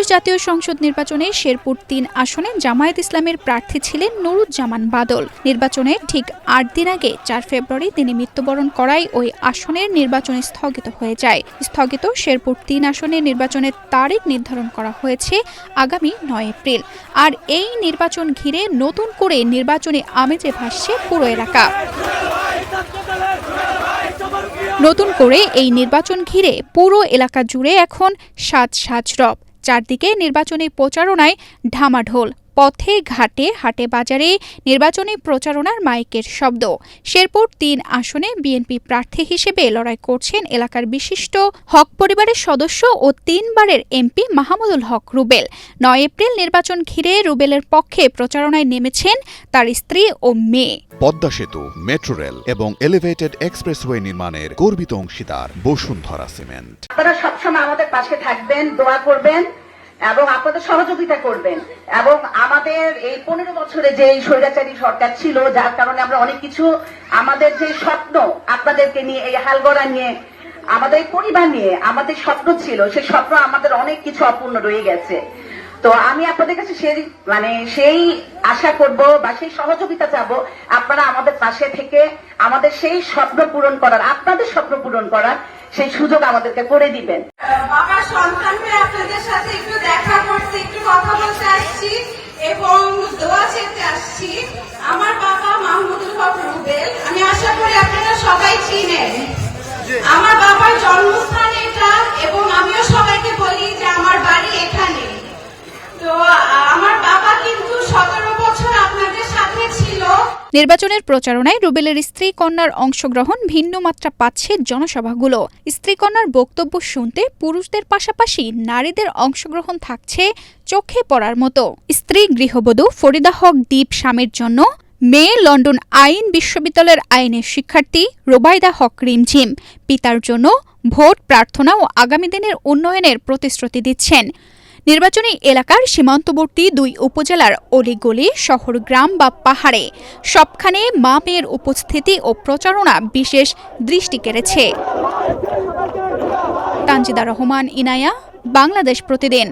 ত্রয়োদশ জাতীয় সংসদ নির্বাচনে শেরপুর ৩ আসনে জামায়াত ইসলামের প্রার্থী ছিলেন নুরুজ্জামান বাদল। নির্বাচনের ঠিক ৮ দিন আগে ৪ ফেব্রুয়ারি তিনি মৃত্যুবরণ করায় ওই আসনের নির্বাচন স্থগিত হয়ে যায়। স্থগিত শেরপুর ৩ আসনের নির্বাচনের তারিখ নির্ধারণ করা হয়েছে আগামী ৯ এপ্রিল। আর এই নির্বাচন ঘিরে নতুন করে নির্বাচনী আমেজে ভাসছে পুরো এলাকা। নতুন করে এই নির্বাচন ঘিরে পুরো এলাকা জুড়ে এখন সাজ রব। চারদিকে নির্বাচনী প্রচারণায় ঢামাঢোল, পথে ঘাটে হাটে বাজারে নির্বাচনী প্রচারণার মাইকের শব্দ। শেরপুর ৩ আসনে বিএনপি প্রার্থী হিসেবে লড়াই করছেন এলাকার বিশিষ্ট হক পরিবারের সদস্য ও ৩ বারের এমপি মাহমুদুল হক রুবেল। ৯ এপ্রিল নির্বাচন ঘিরে রুবেলের পক্ষে প্রচারণায় নেমেছেন তার স্ত্রী ও মেয়ে। পদ্মা সেতু, মেট্রো রেল এবং এলিভেটেড এক্সপ্রেসওয়ে নির্মাণের গর্বিত অংশীদার বসুন্ধরা সিমেন্ট। আপনারা সবসময় আমাদের পাশে থাকবেন, দোয়া করবেন এবং আপনাদের সহযোগিতা করবেন। এবং আমাদের এই ১৫ বছরে যে স্বৈরাচারী সরকার ছিল, যার কারণে আমরা অনেক কিছু আমাদের যে স্বপ্ন আপনাদেরকে নিয়ে, এই হালগড়া নিয়ে, আমাদের পরিবার নিয়ে আমাদের স্বপ্ন ছিল, সেই স্বপ্ন আমাদের অনেক কিছু অপূর্ণ রয়ে গেছে। তো আমি আপনাদের কাছে সেই আশা করব বা সেই সহযোগিতা চাবো, আপনারা আমাদের পাশে থেকে আমাদের সেই স্বপ্ন পূরণ করার, আপনাদের স্বপ্ন পূরণ করার সেই সুযোগ আমাদেরকে করে দিবেন। বাবার সন্তান হয়ে আপনাদের সাথে একটু দেখা করতে, একটু কথা বলতে আসছি এবং দোয়া চেতে আসছি। আমার বাবা মাহমুদুল হক রুবেল, আমি আশা করি আপনারা সবাই চিনেন। আমার বাবার জন্মস্থান এটা এবং আমিও সবাইকে বলি যে আমার বাড়ি এখানে। তো আমার বাবা কিন্তু ১৭ বছর আপনাদের সাথে ছিল। নির্বাচনের প্রচারণায় রুবেলের স্ত্রী কন্যার অংশগ্রহণ ভিন্ন মাত্রা পাচ্ছে জনসভাগুলো। স্ত্রী কন্যার বক্তব্য শুনতে পুরুষদের পাশাপাশি নারীদের অংশগ্রহণ থাকছে চোখে পড়ার মতো। স্ত্রী গৃহবধূ ফরিদা হক দীপ স্বামীর জন্য মেয়ে লন্ডন আইন বিশ্ববিদ্যালয়ের আইনের শিক্ষার্থী রোবাইদা হক রিমঝিম পিতার জন্য ভোট প্রার্থনা ও আগামী দিনের উন্নয়নের প্রতিশ্রুতি দিচ্ছেন। নির্বাচনী এলাকার সীমান্তবর্তী ২ উপজেলার অলিগলি, শহর, গ্রাম বা পাহাড়ে সবখানে মা মেয়ের উপস্থিতি ও প্রচারণা বিশেষ দৃষ্টি কেড়েছে। তানজিদা রহমান, ইনায়া, বাংলাদেশ প্রতিদিন।